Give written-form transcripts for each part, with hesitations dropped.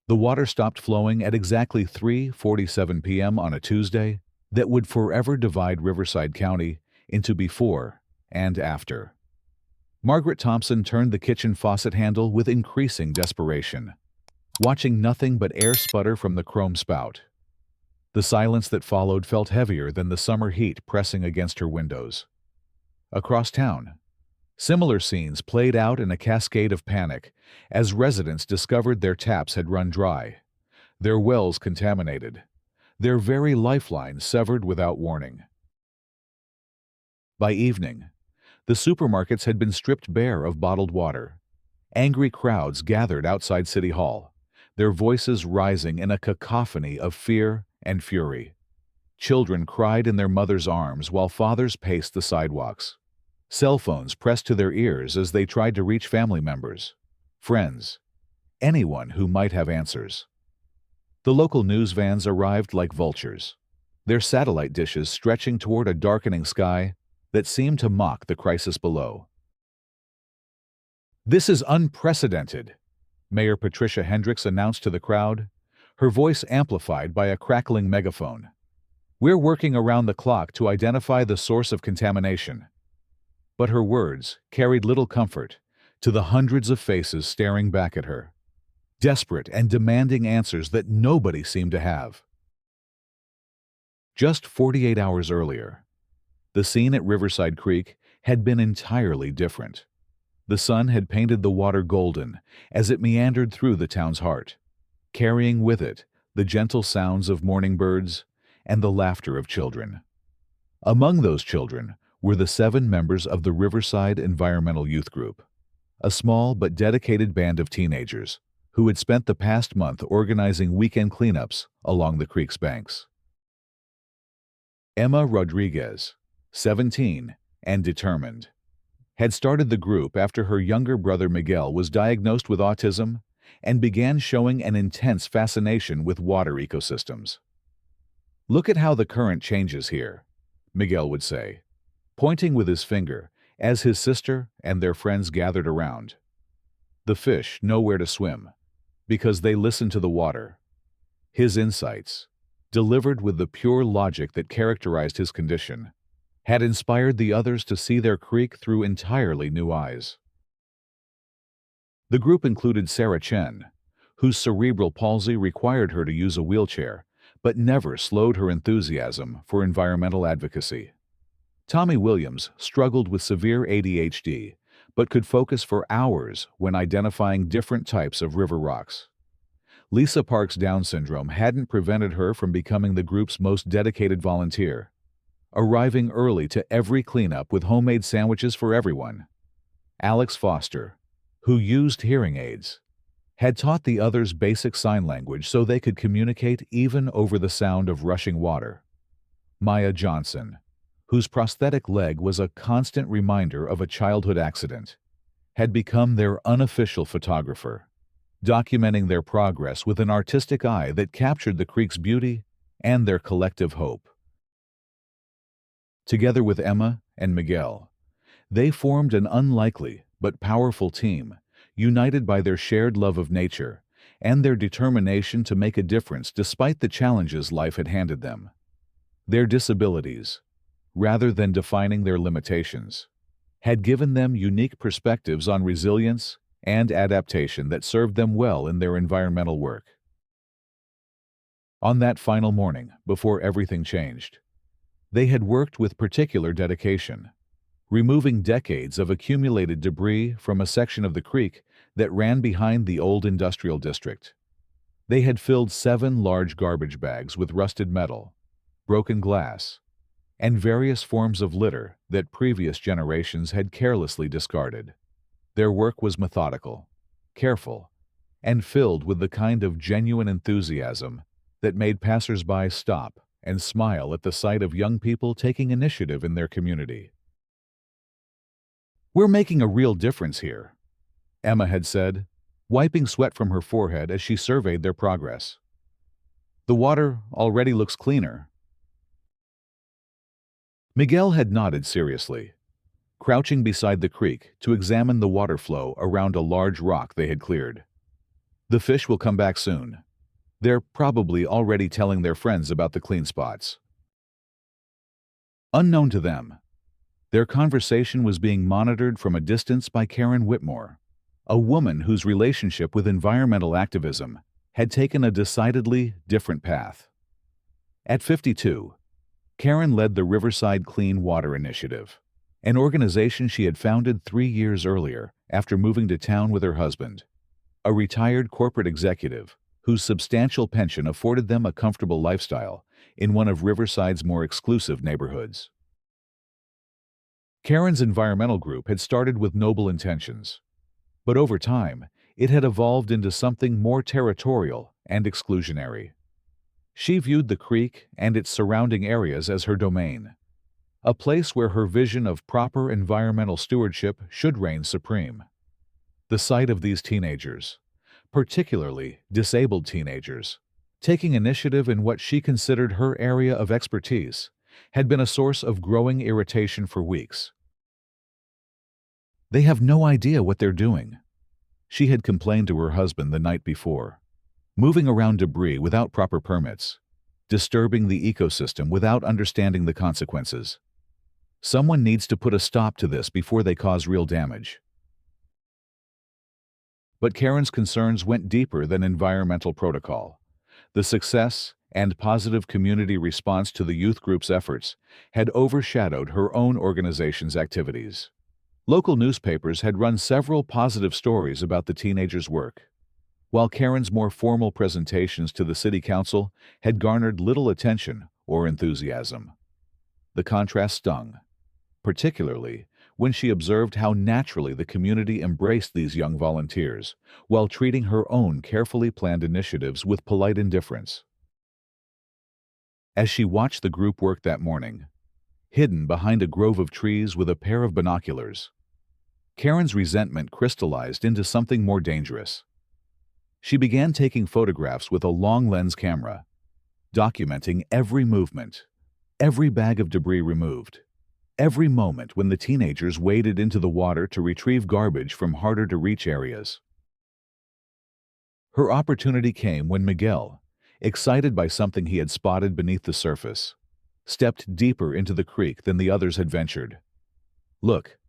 The water stopped flowing at exactly 3:47 p.m. on a Tuesday that would forever divide Riverside County into before and after. Margaret Thompson turned the kitchen faucet handle with increasing desperation, watching nothing but air sputter from the chrome spout. The silence that followed felt heavier than the summer heat pressing against her windows. Across town, similar scenes played out in a cascade of panic as residents discovered their taps had run dry, their wells contaminated, their very lifelines severed without warning. By evening, the supermarkets had been stripped bare of bottled water. Angry crowds gathered outside City Hall, their voices rising in a cacophony of fear and fury. Children cried in their mothers' arms while fathers paced the sidewalks. Cell phones pressed to their ears as they tried to reach family members, friends, anyone who might have answers. The local news vans arrived like vultures, their satellite dishes stretching toward a darkening sky that seemed to mock the crisis below. "This is unprecedented," Mayor Patricia Hendricks announced to the crowd, her voice amplified by a crackling megaphone. "We're working around the clock to identify the source of contamination." But her words carried little comfort to the hundreds of faces staring back at her, desperate and demanding answers that nobody seemed to have. Just 48 hours earlier, the scene at Riverside Creek had been entirely different. The sun had painted the water golden as it meandered through the town's heart, carrying with it the gentle sounds of morning birds and the laughter of children. Among those children were the 7 members of the Riverside Environmental Youth Group, a small but dedicated band of teenagers who had spent the past month organizing weekend cleanups along the creek's banks. Emma Rodriguez, 17 and determined, had started the group after her younger brother Miguel was diagnosed with autism and began showing an intense fascination with water ecosystems. "Look at how the current changes here," Miguel would say, pointing with his finger as his sister and their friends gathered around. The fish know where to swim because they listen to the water. His insights, delivered with the pure logic that characterized his condition, had inspired the others to see their creek through entirely new eyes. The group included Sarah Chen, whose cerebral palsy required her to use a wheelchair, but never slowed her enthusiasm for environmental advocacy. Tommy Williams struggled with severe ADHD, but could focus for hours when identifying different types of river rocks. Lisa Park's Down syndrome hadn't prevented her from becoming the group's most dedicated volunteer, arriving early to every cleanup with homemade sandwiches for everyone. Alex Foster, who used hearing aids, had taught the others basic sign language so they could communicate even over the sound of rushing water. Maya Johnson, whose prosthetic leg was a constant reminder of a childhood accident, had become their unofficial photographer, documenting their progress with an artistic eye that captured the creek's beauty and their collective hope. Together with Emma and Miguel, they formed an unlikely but powerful team, united by their shared love of nature and their determination to make a difference despite the challenges life had handed them. Their disabilities, rather than defining their limitations, had given them unique perspectives on resilience and adaptation that served them well in their environmental work. On that final morning, before everything changed, they had worked with particular dedication, removing decades of accumulated debris from a section of the creek that ran behind the old industrial district. They had filled 7 large garbage bags with rusted metal, broken glass, and various forms of litter that previous generations had carelessly discarded. Their work was methodical, careful, and filled with the kind of genuine enthusiasm that made passers-by stop and smile at the sight of young people taking initiative in their community. "We're making a real difference here," Emma had said, wiping sweat from her forehead as she surveyed their progress. "The water already looks cleaner." Miguel had nodded seriously, crouching beside the creek to examine the water flow around a large rock they had cleared. The fish will come back soon. They're probably already telling their friends about the clean spots. Unknown to them, their conversation was being monitored from a distance by Karen Whitmore, a woman whose relationship with environmental activism had taken a decidedly different path. At 52, Karen led the Riverside Clean Water Initiative, an organization she had founded 3 years earlier after moving to town with her husband, a retired corporate executive whose substantial pension afforded them a comfortable lifestyle in one of Riverside's more exclusive neighborhoods. Karen's environmental group had started with noble intentions, but over time, it had evolved into something more territorial and exclusionary. She viewed the creek and its surrounding areas as her domain, a place where her vision of proper environmental stewardship should reign supreme. The sight of these teenagers, particularly disabled teenagers, taking initiative in what she considered her area of expertise, had been a source of growing irritation for weeks. "They have no idea what they're doing," she had complained to her husband the night before. "Moving around debris without proper permits, disturbing the ecosystem without understanding the consequences. Someone needs to put a stop to this before they cause real damage." But Karen's concerns went deeper than environmental protocol. The success and positive community response to the youth group's efforts had overshadowed her own organization's activities. Local newspapers had run several positive stories about the teenagers' work, while Karen's more formal presentations to the city council had garnered little attention or enthusiasm. The contrast stung, particularly when she observed how naturally the community embraced these young volunteers, while treating her own carefully planned initiatives with polite indifference. As she watched the group work that morning, hidden behind a grove of trees with a pair of binoculars, Karen's resentment crystallized into something more dangerous. She began taking photographs with a long-lens camera, documenting every movement, every bag of debris removed, every moment when the teenagers waded into the water to retrieve garbage from harder-to-reach areas. Her opportunity came when Miguel, excited by something he had spotted beneath the surface, stepped deeper into the creek than the others had ventured. "Look,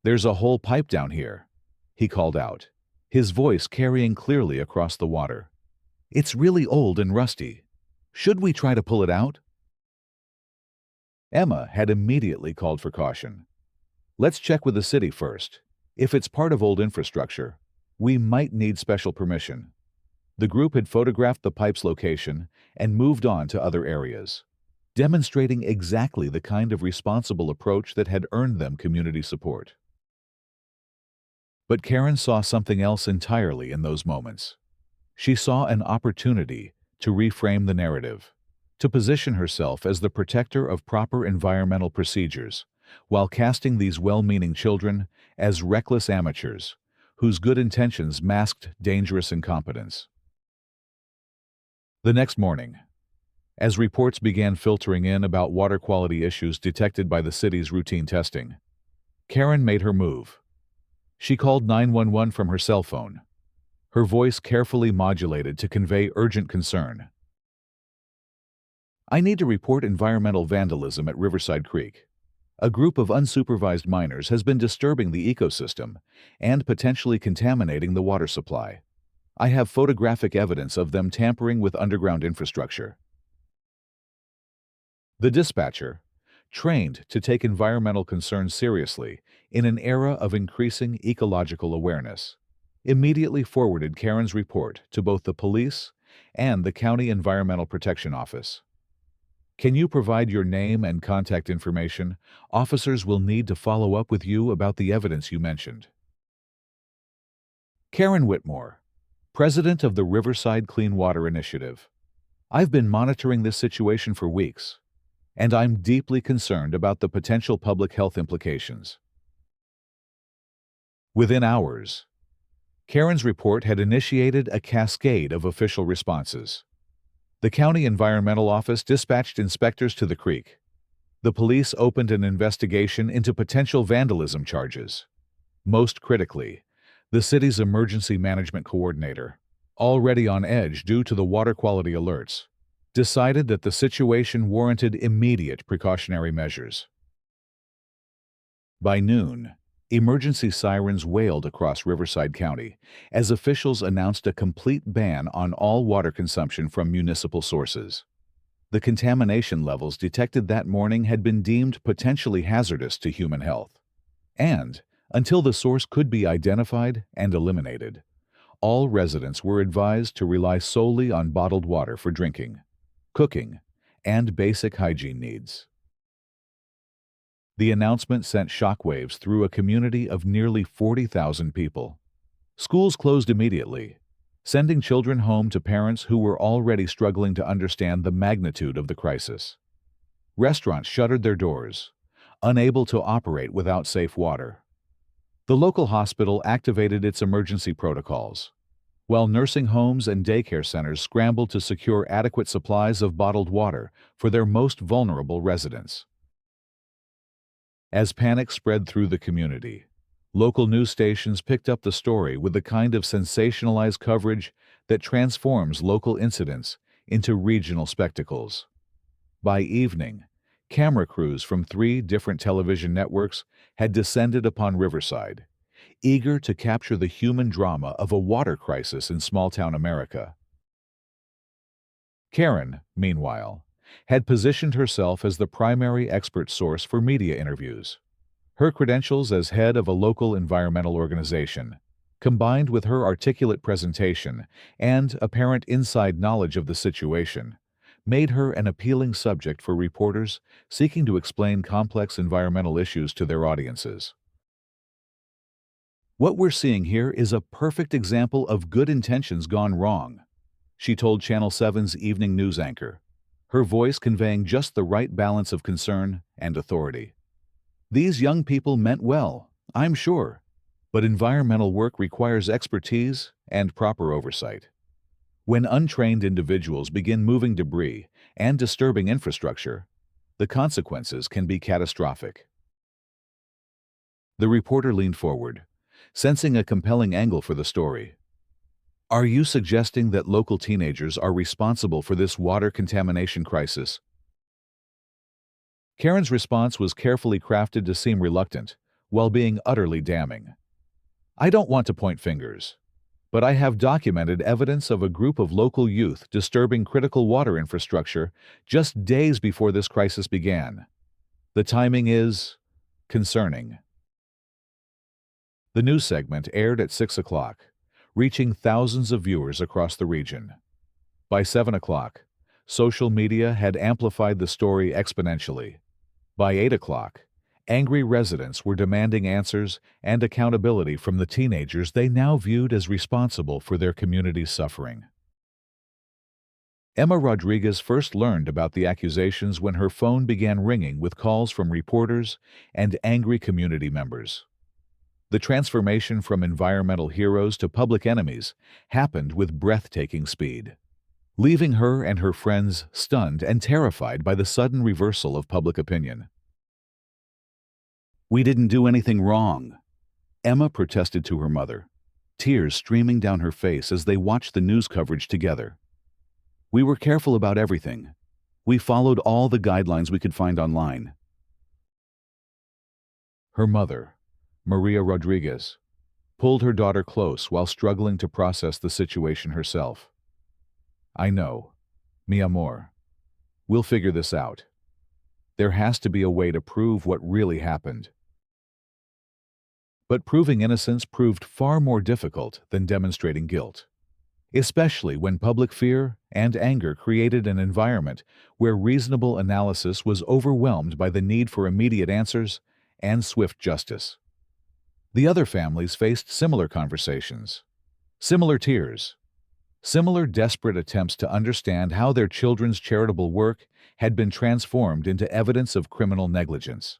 there's a whole pipe down here," he called out, his voice carrying clearly across the water. "It's really old and rusty. Should we try to pull it out?" Emma had immediately called for caution. "Let's check with the city first. If it's part of old infrastructure, we might need special permission." The group had photographed the pipe's location and moved on to other areas, demonstrating exactly the kind of responsible approach that had earned them community support. But Karen saw something else entirely in those moments. She saw an opportunity to reframe the narrative, to position herself as the protector of proper environmental procedures, while casting these well-meaning children as reckless amateurs whose good intentions masked dangerous incompetence. The next morning, as reports began filtering in about water quality issues detected by the city's routine testing, Karen made her move. She called 911 from her cell phone, her voice carefully modulated to convey urgent concern. "I need to report environmental vandalism at Riverside Creek. A group of unsupervised minors has been disturbing the ecosystem and potentially contaminating the water supply. I have photographic evidence of them tampering with underground infrastructure." The dispatcher, trained to take environmental concerns seriously in an era of increasing ecological awareness, immediately forwarded Karen's report to both the police and the County Environmental Protection Office. "Can you provide your name and contact information? Officers will need to follow up with you about the evidence you mentioned." Karen Whitmore, president of the Riverside Clean Water Initiative. "I've been monitoring this situation for weeks, and I'm deeply concerned about the potential public health implications." Within hours, Karen's report had initiated a cascade of official responses. The County Environmental Office dispatched inspectors to the creek. The police opened an investigation into potential vandalism charges. Most critically, the city's emergency management coordinator, already on edge due to the water quality alerts, decided that the situation warranted immediate precautionary measures. By noon, emergency sirens wailed across Riverside County as officials announced a complete ban on all water consumption from municipal sources. The contamination levels detected that morning had been deemed potentially hazardous to human health. And, until the source could be identified and eliminated, all residents were advised to rely solely on bottled water for drinking, cooking, and basic hygiene needs. The announcement sent shockwaves through a community of nearly 40,000 people. Schools closed immediately, sending children home to parents who were already struggling to understand the magnitude of the crisis. Restaurants shuttered their doors, unable to operate without safe water. The local hospital activated its emergency protocols, while nursing homes and daycare centers scrambled to secure adequate supplies of bottled water for their most vulnerable residents. As panic spread through the community, local news stations picked up the story with the kind of sensationalized coverage that transforms local incidents into regional spectacles. By evening, camera crews from 3 different television networks had descended upon Riverside, eager to capture the human drama of a water crisis in small-town America. Karen, meanwhile, had positioned herself as the primary expert source for media interviews. Her credentials as head of a local environmental organization, combined with her articulate presentation and apparent inside knowledge of the situation, made her an appealing subject for reporters seeking to explain complex environmental issues to their audiences. "What we're seeing here is a perfect example of good intentions gone wrong," she told Channel 7's evening news anchor, her voice conveying just the right balance of concern and authority. "These young people meant well, I'm sure, but environmental work requires expertise and proper oversight. When untrained individuals begin moving debris and disturbing infrastructure, the consequences can be catastrophic." The reporter leaned forward, sensing a compelling angle for the story. "Are you suggesting that local teenagers are responsible for this water contamination crisis?" Karen's response was carefully crafted to seem reluctant, while being utterly damning. "I don't want to point fingers, but I have documented evidence of a group of local youth disturbing critical water infrastructure just days before this crisis began. The timing is concerning." The news segment aired at 6 o'clock, reaching thousands of viewers across the region. By 7 o'clock, social media had amplified the story exponentially. By 8 o'clock, angry residents were demanding answers and accountability from the teenagers they now viewed as responsible for their community's suffering. Emma Rodriguez first learned about the accusations when her phone began ringing with calls from reporters and angry community members. The transformation from environmental heroes to public enemies happened with breathtaking speed, leaving her and her friends stunned and terrified by the sudden reversal of public opinion. "We didn't do anything wrong," Emma protested to her mother, tears streaming down her face as they watched the news coverage together. "We were careful about everything. We followed all the guidelines we could find online." Her mother, Maria Rodriguez, pulled her daughter close while struggling to process the situation herself. "I know, mi amor. We'll figure this out. There has to be a way to prove what really happened." But proving innocence proved far more difficult than demonstrating guilt, especially when public fear and anger created an environment where reasonable analysis was overwhelmed by the need for immediate answers and swift justice. The other families faced similar conversations, similar tears, similar desperate attempts to understand how their children's charitable work had been transformed into evidence of criminal negligence.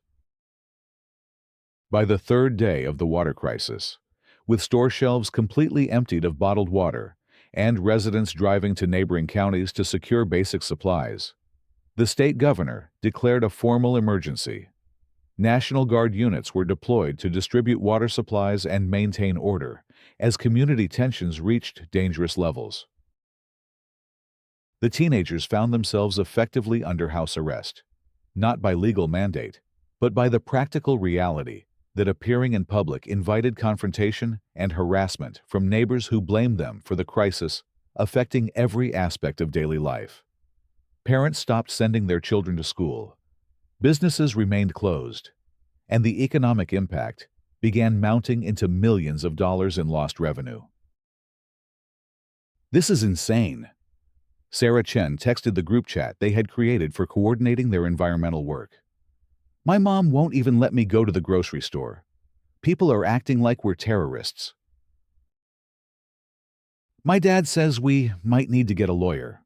By the 3rd day of the water crisis, with store shelves completely emptied of bottled water and residents driving to neighboring counties to secure basic supplies, the state governor declared a formal emergency. National Guard units were deployed to distribute water supplies and maintain order, as community tensions reached dangerous levels. The teenagers found themselves effectively under house arrest, not by legal mandate, but by the practical reality that appearing in public invited confrontation and harassment from neighbors who blamed them for the crisis affecting every aspect of daily life. Parents stopped sending their children to school. Businesses remained closed, and the economic impact began mounting into millions of dollars in lost revenue. "This is insane," Sarah Chen texted the group chat they had created for coordinating their environmental work. "My mom won't even let me go to the grocery store. People are acting like we're terrorists. My dad says we might need to get a lawyer."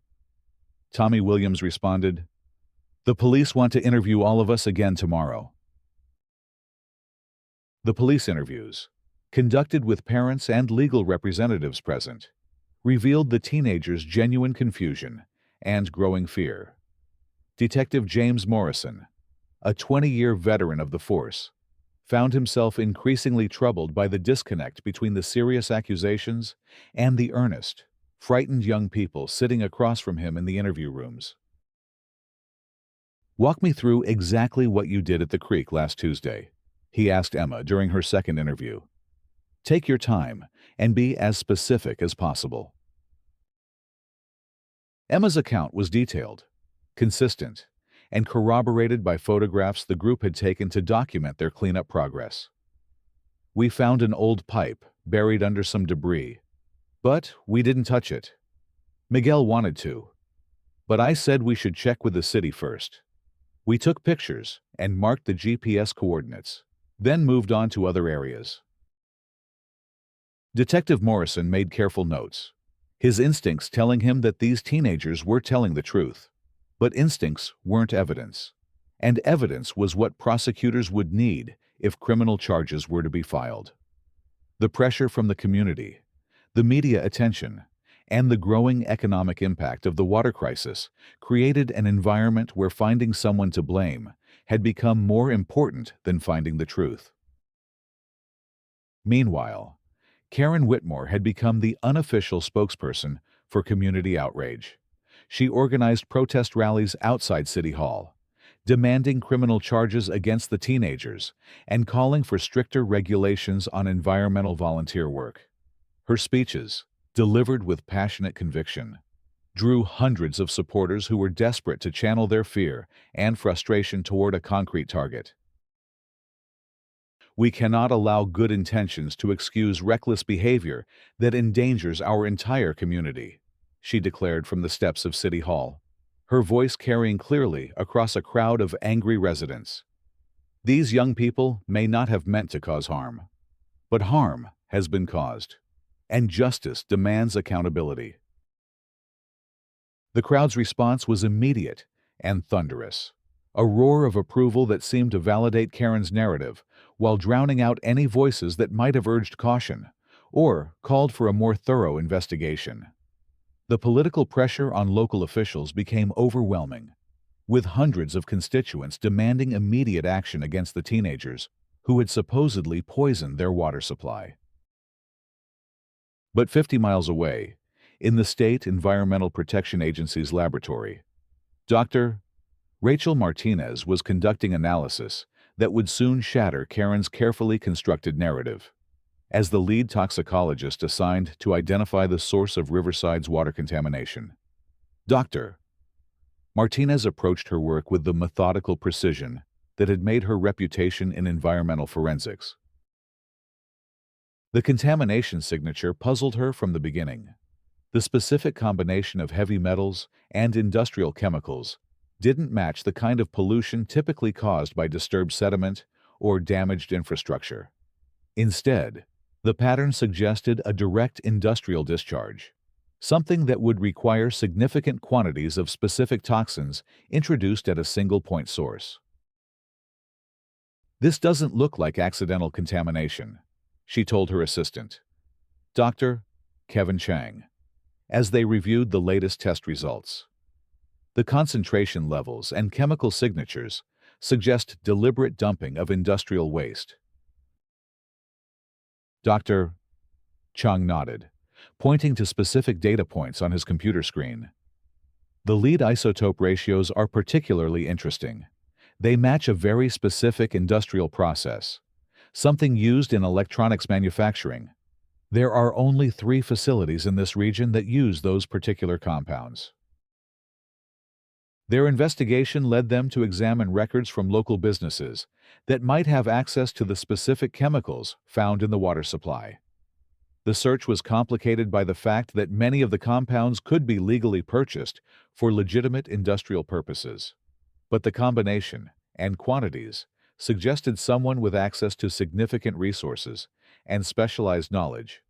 Tommy Williams responded, "The police want to interview all of us again tomorrow." The police interviews, conducted with parents and legal representatives present, revealed the teenagers' genuine confusion and growing fear. Detective James Morrison, a 20-year veteran of the force, found himself increasingly troubled by the disconnect between the serious accusations and the earnest, frightened young people sitting across from him in the interview rooms. "Walk me through exactly what you did at the creek last Tuesday," he asked Emma during her second interview. "Take your time and be as specific as possible." Emma's account was detailed, consistent, and corroborated by photographs the group had taken to document their cleanup progress. "We found an old pipe buried under some debris, but we didn't touch it. Miguel wanted to, but I said we should check with the city first. We took pictures and marked the GPS coordinates, then moved on to other areas." Detective Morrison made careful notes, his instincts telling him that these teenagers were telling the truth. But instincts weren't evidence, and evidence was what prosecutors would need if criminal charges were to be filed. The pressure from the community, the media attention, and the growing economic impact of the water crisis created an environment where finding someone to blame had become more important than finding the truth. Meanwhile, Karen Whitmore had become the unofficial spokesperson for community outrage. She organized protest rallies outside City Hall, demanding criminal charges against the teenagers and calling for stricter regulations on environmental volunteer work. Her speeches, delivered with passionate conviction, drew hundreds of supporters who were desperate to channel their fear and frustration toward a concrete target. "We cannot allow good intentions to excuse reckless behavior that endangers our entire community," she declared from the steps of City Hall, her voice carrying clearly across a crowd of angry residents. "These young people may not have meant to cause harm, but harm has been caused, and justice demands accountability." The crowd's response was immediate and thunderous, a roar of approval that seemed to validate Karen's narrative while drowning out any voices that might have urged caution or called for a more thorough investigation. The political pressure on local officials became overwhelming, with hundreds of constituents demanding immediate action against the teenagers who had supposedly poisoned their water supply. But 50 miles away, in the State Environmental Protection Agency's laboratory, Dr. Rachel Martinez was conducting analysis that would soon shatter Karen's carefully constructed narrative. As the lead toxicologist assigned to identify the source of Riverside's water contamination, Dr. Martinez approached her work with the methodical precision that had made her reputation in environmental forensics. The contamination signature puzzled her from the beginning. The specific combination of heavy metals and industrial chemicals didn't match the kind of pollution typically caused by disturbed sediment or damaged infrastructure. Instead, the pattern suggested a direct industrial discharge, something that would require significant quantities of specific toxins introduced at a single point source. "This doesn't look like accidental contamination," she told her assistant, Dr. Kevin Chang, as they reviewed the latest test results. The concentration levels and chemical signatures suggest deliberate dumping of industrial waste. Dr. Chung nodded, pointing to specific data points on his computer screen. The lead isotope ratios are particularly interesting. They match a very specific industrial process, something used in electronics manufacturing. There are only 3 facilities in this region that use those particular compounds. Their investigation led them to examine records from local businesses that might have access to the specific chemicals found in the water supply. The search was complicated by the fact that many of the compounds could be legally purchased for legitimate industrial purposes. But the combination and quantities suggested someone with access to significant resources and specialized knowledge.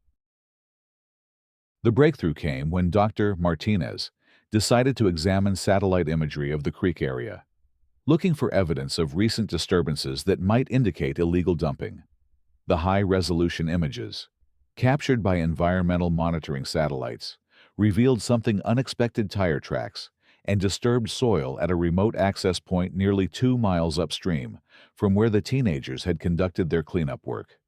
The breakthrough came when Dr. Martinez decided to examine satellite imagery of the creek area, looking for evidence of recent disturbances that might indicate illegal dumping. The high-resolution images, captured by environmental monitoring satellites, revealed something unexpected: tire tracks and disturbed soil at a remote access point nearly 2 miles upstream from where the teenagers had conducted their cleanup work.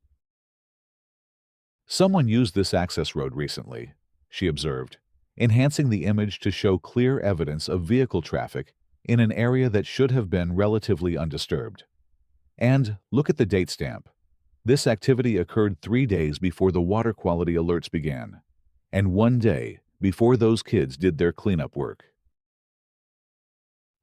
"Someone used this access road recently," she observed, enhancing the image to show clear evidence of vehicle traffic in an area that should have been relatively undisturbed. "And look at the date stamp. This activity occurred 3 days before the water quality alerts began, and 1 day before those kids did their cleanup work."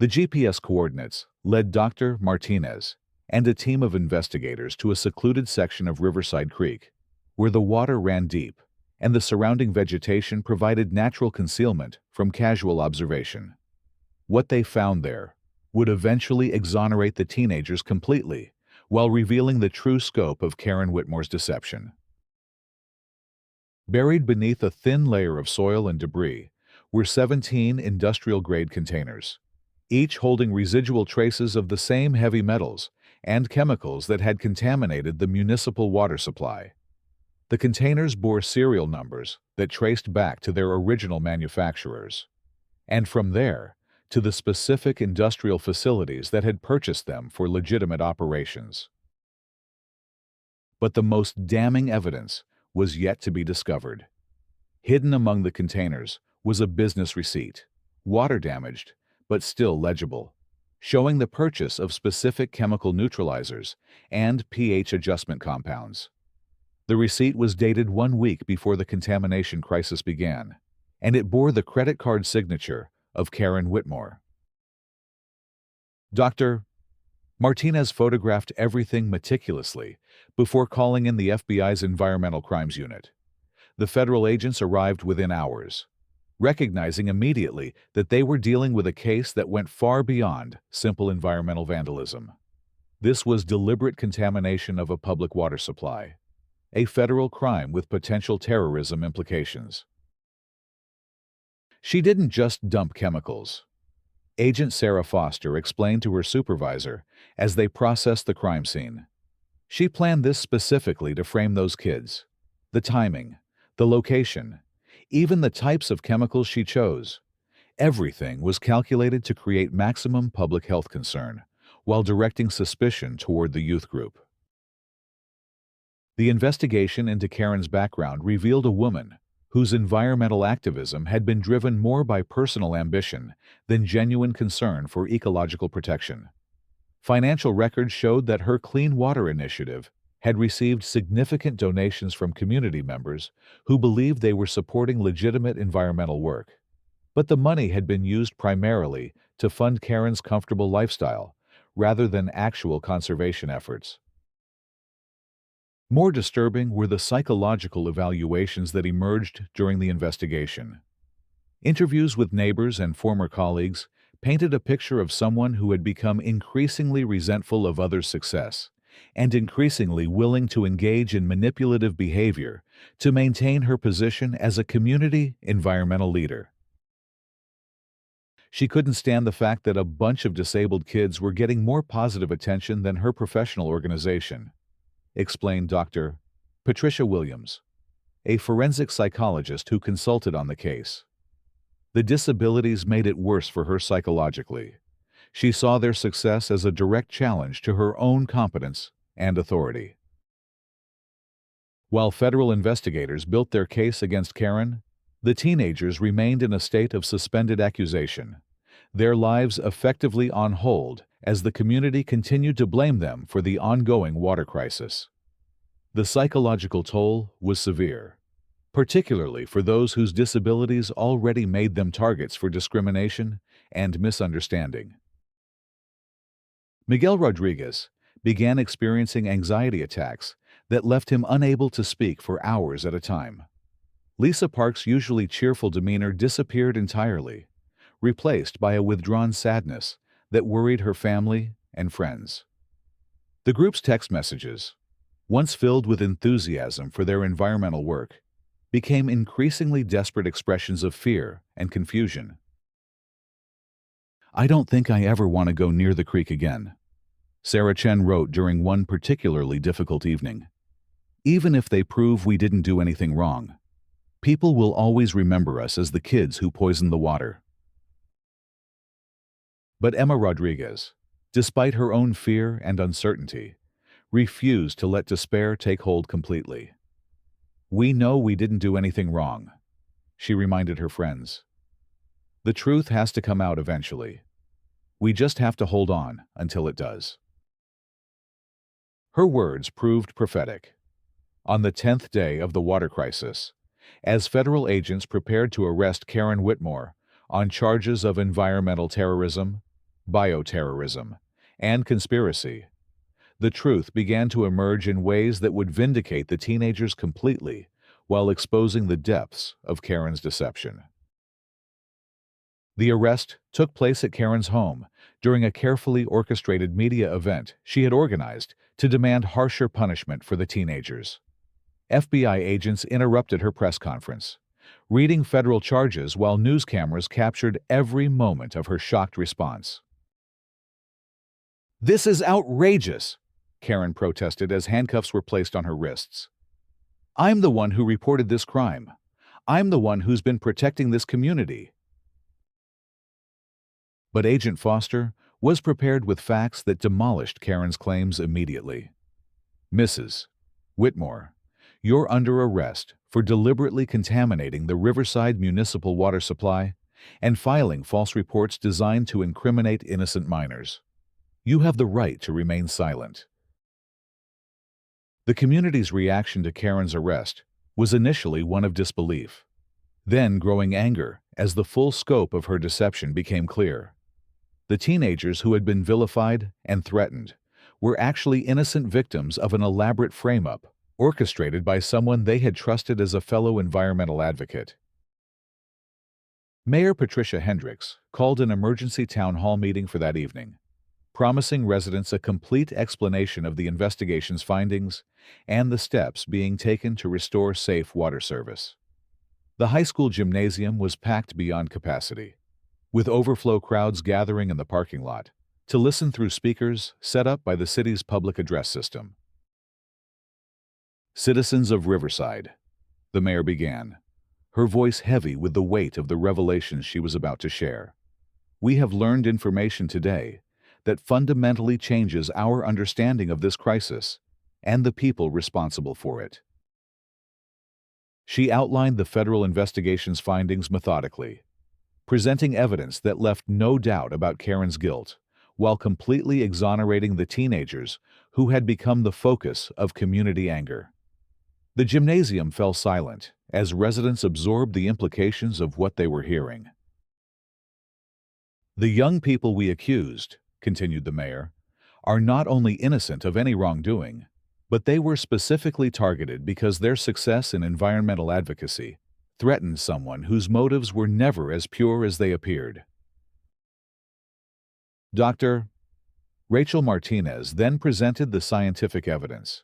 The GPS coordinates led Dr. Martinez and a team of investigators to a secluded section of Riverside Creek, where the water ran deep and the surrounding vegetation provided natural concealment from casual observation. What they found there would eventually exonerate the teenagers completely, while revealing the true scope of Karen Whitmore's deception. Buried beneath a thin layer of soil and debris were 17 industrial-grade containers, each holding residual traces of the same heavy metals and chemicals that had contaminated the municipal water supply. The containers bore serial numbers that traced back to their original manufacturers, and from there to the specific industrial facilities that had purchased them for legitimate operations. But the most damning evidence was yet to be discovered. Hidden among the containers was a business receipt, water-damaged but still legible, showing the purchase of specific chemical neutralizers and pH adjustment compounds. The receipt was dated 1 week before the contamination crisis began, and it bore the credit card signature of Karen Whitmore. Dr. Martinez photographed everything meticulously before calling in the FBI's Environmental Crimes Unit. The federal agents arrived within hours, recognizing immediately that they were dealing with a case that went far beyond simple environmental vandalism. This was deliberate contamination of a public water supply, a federal crime with potential terrorism implications. She didn't just dump chemicals. Agent Sarah Foster explained to her supervisor as they processed the crime scene. She planned this specifically to frame those kids. The timing, the location, even the types of chemicals she chose. Everything was calculated to create maximum public health concern, while directing suspicion toward the youth group. The investigation into Karen's background revealed a woman whose environmental activism had been driven more by personal ambition than genuine concern for ecological protection. Financial records showed that her Clean Water Initiative had received significant donations from community members who believed they were supporting legitimate environmental work. But the money had been used primarily to fund Karen's comfortable lifestyle, rather than actual conservation efforts. More disturbing were the psychological evaluations that emerged during the investigation. Interviews with neighbors and former colleagues painted a picture of someone who had become increasingly resentful of others' success and increasingly willing to engage in manipulative behavior to maintain her position as a community environmental leader. She couldn't stand the fact that a bunch of disabled kids were getting more positive attention than her professional organization, explained Dr. Patricia Williams, a forensic psychologist who consulted on the case. The disabilities made it worse for her psychologically. She saw their success as a direct challenge to her own competence and authority. While federal investigators built their case against Karen, the teenagers remained in a state of suspended accusation, their lives effectively on hold as the community continued to blame them for the ongoing water crisis. The psychological toll was severe, particularly for those whose disabilities already made them targets for discrimination and misunderstanding. Miguel Rodriguez began experiencing anxiety attacks that left him unable to speak for hours at a time. Lisa Park's usually cheerful demeanor disappeared entirely, replaced by a withdrawn sadness that worried her family and friends. The group's text messages, once filled with enthusiasm for their environmental work, became increasingly desperate expressions of fear and confusion. "I don't think I ever want to go near the creek again," Sarah Chen wrote during one particularly difficult evening. "Even if they prove we didn't do anything wrong, people will always remember us as the kids who poisoned the water." But Emma Rodriguez, despite her own fear and uncertainty, refused to let despair take hold completely. "We know we didn't do anything wrong," she reminded her friends. "The truth has to come out eventually. We just have to hold on until it does." Her words proved prophetic. On the 10th day of the water crisis, as federal agents prepared to arrest Karen Whitmore on charges of environmental terrorism, bioterrorism, and conspiracy, the truth began to emerge in ways that would vindicate the teenagers completely while exposing the depths of Karen's deception. The arrest took place at Karen's home during a carefully orchestrated media event she had organized to demand harsher punishment for the teenagers. FBI agents interrupted her press conference, reading federal charges while news cameras captured every moment of her shocked response. "This is outrageous," Karen protested as handcuffs were placed on her wrists. "I'm the one who reported this crime. I'm the one who's been protecting this community." But Agent Foster was prepared with facts that demolished Karen's claims immediately. "Mrs. Whitmore, you're under arrest for deliberately contaminating the Riverside municipal water supply and filing false reports designed to incriminate innocent minors. You have the right to remain silent." The community's reaction to Karen's arrest was initially one of disbelief, then growing anger as the full scope of her deception became clear. The teenagers who had been vilified and threatened were actually innocent victims of an elaborate frame-up orchestrated by someone they had trusted as a fellow environmental advocate. Mayor Patricia Hendricks called an emergency town hall meeting for that evening, promising residents a complete explanation of the investigation's findings and the steps being taken to restore safe water service. The high school gymnasium was packed beyond capacity, with overflow crowds gathering in the parking lot to listen through speakers set up by the city's public address system. "Citizens of Riverside," the mayor began, her voice heavy with the weight of the revelations she was about to share. "We have learned information today that fundamentally changes our understanding of this crisis and the people responsible for it." She outlined the federal investigation's findings methodically, presenting evidence that left no doubt about Karen's guilt, while completely exonerating the teenagers who had become the focus of community anger. The gymnasium fell silent as residents absorbed the implications of what they were hearing. "The young people we accused," continued the mayor, "are not only innocent of any wrongdoing, but they were specifically targeted because their success in environmental advocacy threatened someone whose motives were never as pure as they appeared." Dr. Rachel Martinez then presented the scientific evidence,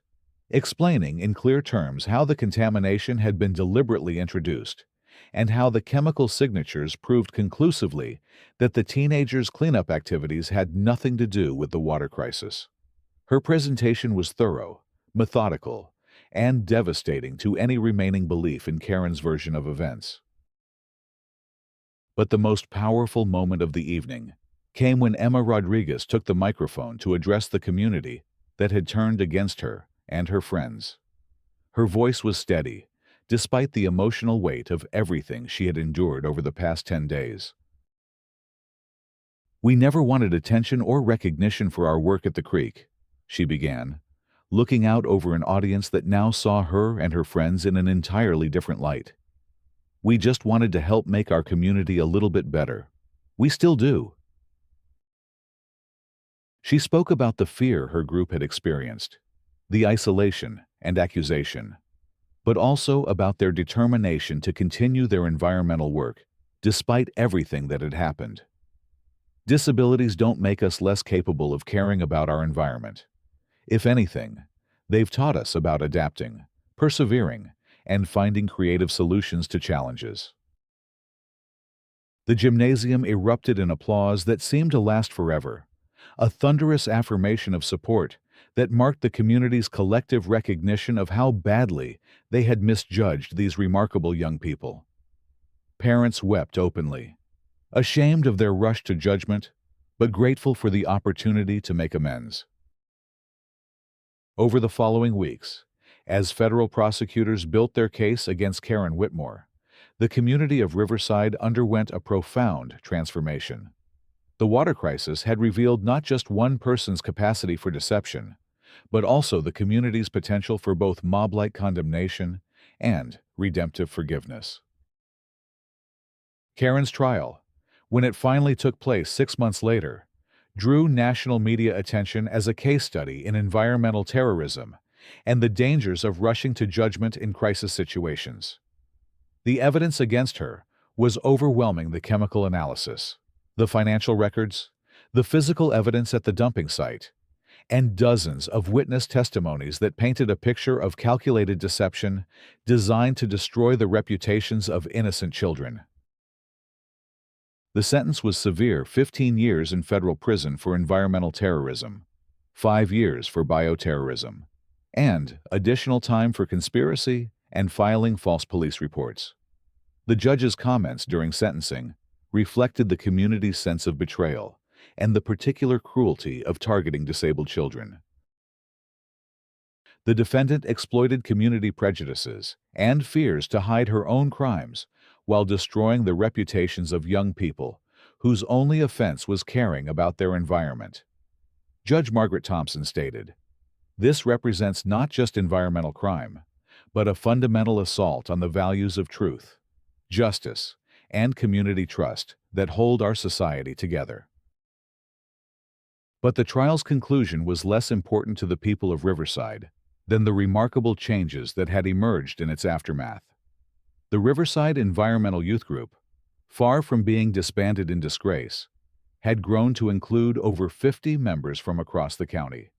explaining in clear terms how the contamination had been deliberately introduced and how the chemical signatures proved conclusively that the teenagers' cleanup activities had nothing to do with the water crisis. Her presentation was thorough, methodical, and devastating to any remaining belief in Karen's version of events. But the most powerful moment of the evening came when Emma Rodriguez took the microphone to address the community that had turned against her and her friends. Her voice was steady, despite the emotional weight of everything she had endured over the past 10 days. "We never wanted attention or recognition for our work at the creek," she began, looking out over an audience that now saw her and her friends in an entirely different light. "We just wanted to help make our community a little bit better. We still do." She spoke about the fear her group had experienced, the isolation and accusation, but also about their determination to continue their environmental work, despite everything that had happened. "Disabilities don't make us less capable of caring about our environment. If anything, they've taught us about adapting, persevering, and finding creative solutions to challenges." The gymnasium erupted in applause that seemed to last forever, a thunderous affirmation of support that marked the community's collective recognition of how badly they had misjudged these remarkable young people. Parents wept openly, ashamed of their rush to judgment, but grateful for the opportunity to make amends. Over the following weeks, as federal prosecutors built their case against Karen Whitmore, the community of Riverside underwent a profound transformation. The water crisis had revealed not just one person's capacity for deception, but also the community's potential for both mob-like condemnation and redemptive forgiveness. Karen's trial, when it finally took place 6 months later, drew national media attention as a case study in environmental terrorism and the dangers of rushing to judgment in crisis situations. The evidence against her was overwhelming: the chemical analysis, the financial records, the physical evidence at the dumping site, and dozens of witness testimonies that painted a picture of calculated deception designed to destroy the reputations of innocent children. The sentence was severe: 15 years in federal prison for environmental terrorism, 5 years for bioterrorism, and additional time for conspiracy and filing false police reports. The judge's comments during sentencing reflected the community's sense of betrayal and the particular cruelty of targeting disabled children. The defendant exploited community prejudices and fears to hide her own crimes while destroying the reputations of young people whose only offense was caring about their environment. Judge Margaret Thompson stated, "This represents not just environmental crime, but a fundamental assault on the values of truth, justice, and community trust that hold our society together." But the trial's conclusion was less important to the people of Riverside than the remarkable changes that had emerged in its aftermath. The Riverside Environmental Youth Group, far from being disbanded in disgrace, had grown to include over 50 members from across the county.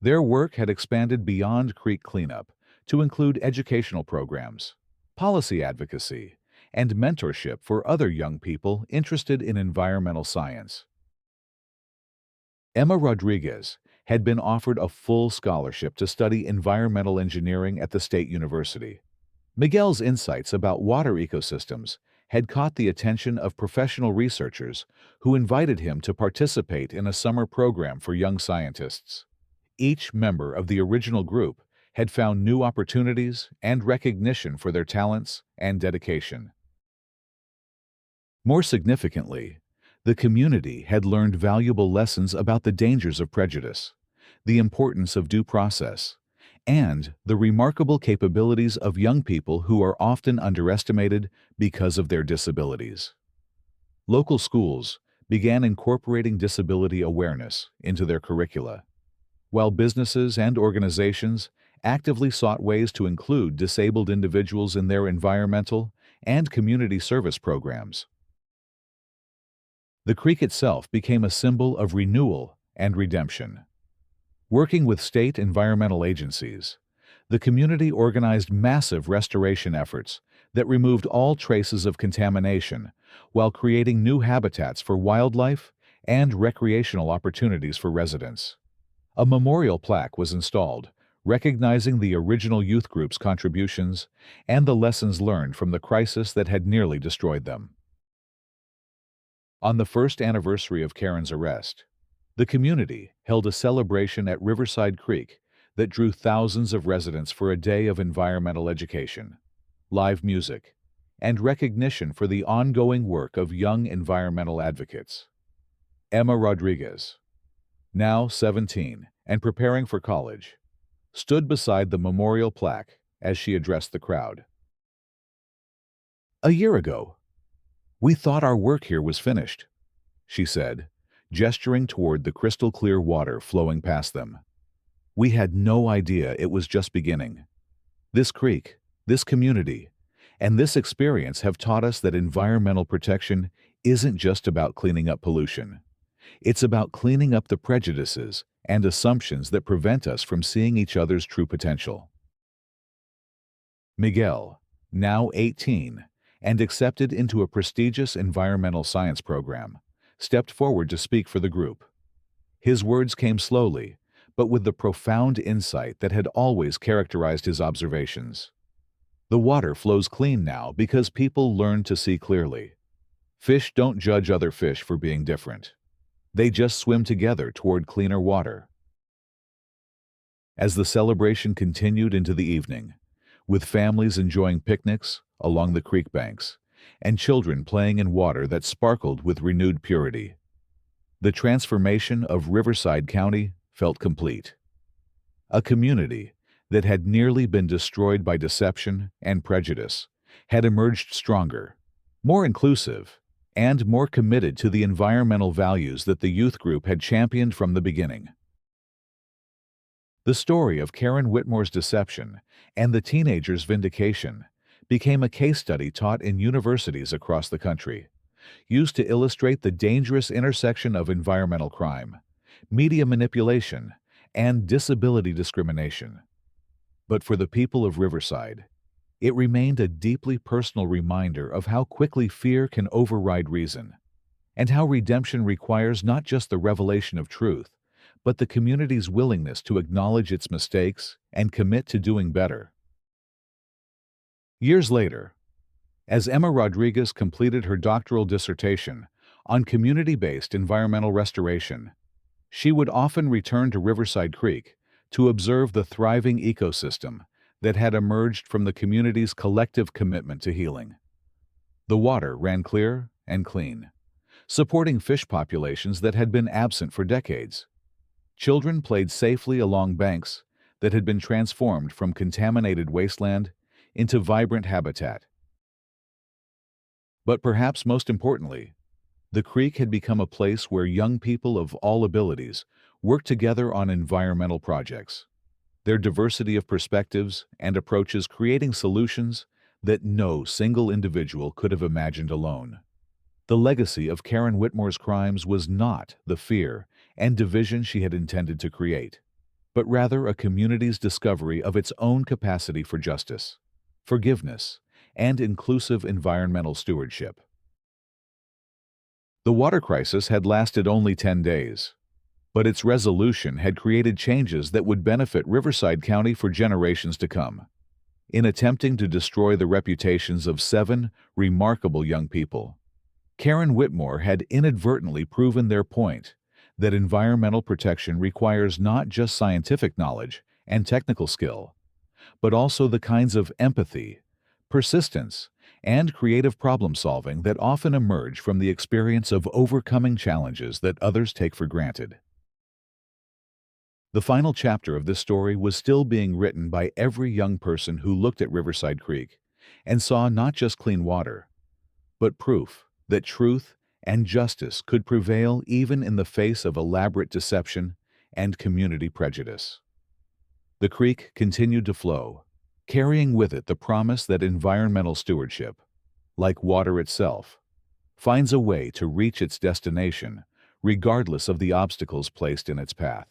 Their work had expanded beyond creek cleanup to include educational programs, policy advocacy, and mentorship for other young people interested in environmental science. Emma Rodriguez had been offered a full scholarship to study environmental engineering at the State University. Miguel's insights about water ecosystems had caught the attention of professional researchers who invited him to participate in a summer program for young scientists. Each member of the original group had found new opportunities and recognition for their talents and dedication. More significantly, the community had learned valuable lessons about the dangers of prejudice, the importance of due process, and the remarkable capabilities of young people who are often underestimated because of their disabilities. Local schools began incorporating disability awareness into their curricula, while businesses and organizations actively sought ways to include disabled individuals in their environmental and community service programs. The creek itself became a symbol of renewal and redemption. Working with state environmental agencies, the community organized massive restoration efforts that removed all traces of contamination while creating new habitats for wildlife and recreational opportunities for residents. A memorial plaque was installed, recognizing the original youth group's contributions and the lessons learned from the crisis that had nearly destroyed them. On the first anniversary of Karen's arrest, the community held a celebration at Riverside Creek that drew thousands of residents for a day of environmental education, live music, and recognition for the ongoing work of young environmental advocates. Emma Rodriguez, now 17 and preparing for college, stood beside the memorial plaque as she addressed the crowd. "A year ago, we thought our work here was finished," she said, gesturing toward the crystal-clear water flowing past them. "We had no idea it was just beginning. This creek, this community, and this experience have taught us that environmental protection isn't just about cleaning up pollution. It's about cleaning up the prejudices and assumptions that prevent us from seeing each other's true potential." Miguel, now 18, and accepted into a prestigious environmental science program, stepped forward to speak for the group. His words came slowly, but with the profound insight that had always characterized his observations. The water flows clean now because people learn to see clearly. Fish don't judge other fish for being different. They just swim together toward cleaner water. As the celebration continued into the evening, with families enjoying picnics along the creek banks and children playing in water that sparkled with renewed purity, the transformation of Riverside County felt complete. A community that had nearly been destroyed by deception and prejudice had emerged stronger, more inclusive, and more committed to the environmental values that the youth group had championed from the beginning. The story of Karen Whitmore's deception and the teenagers' vindication became a case study taught in universities across the country, used to illustrate the dangerous intersection of environmental crime, media manipulation, and disability discrimination. But for the people of Riverside, it remained a deeply personal reminder of how quickly fear can override reason, and how redemption requires not just the revelation of truth, but the community's willingness to acknowledge its mistakes and commit to doing better. Years later, as Emma Rodriguez completed her doctoral dissertation on community-based environmental restoration, she would often return to Riverside Creek to observe the thriving ecosystem that had emerged from the community's collective commitment to healing. The water ran clear and clean, supporting fish populations that had been absent for decades. Children played safely along banks that had been transformed from contaminated wasteland into vibrant habitat. But perhaps most importantly, the creek had become a place where young people of all abilities worked together on environmental projects, their diversity of perspectives and approaches creating solutions that no single individual could have imagined alone. The legacy of Karen Whitmore's crimes was not the fear and division she had intended to create, but rather a community's discovery of its own capacity for justice, forgiveness, and inclusive environmental stewardship. The water crisis had lasted only 10 days, but its resolution had created changes that would benefit Riverside County for generations to come. In attempting to destroy the reputations of 7 remarkable young people, Karen Whitmore had inadvertently proven their point that environmental protection requires not just scientific knowledge and technical skill, but also the kinds of empathy, persistence, and creative problem-solving that often emerge from the experience of overcoming challenges that others take for granted. The final chapter of this story was still being written by every young person who looked at Riverside Creek and saw not just clean water, but proof that truth and justice could prevail even in the face of elaborate deception and community prejudice. The creek continued to flow, carrying with it the promise that environmental stewardship, like water itself, finds a way to reach its destination regardless of the obstacles placed in its path.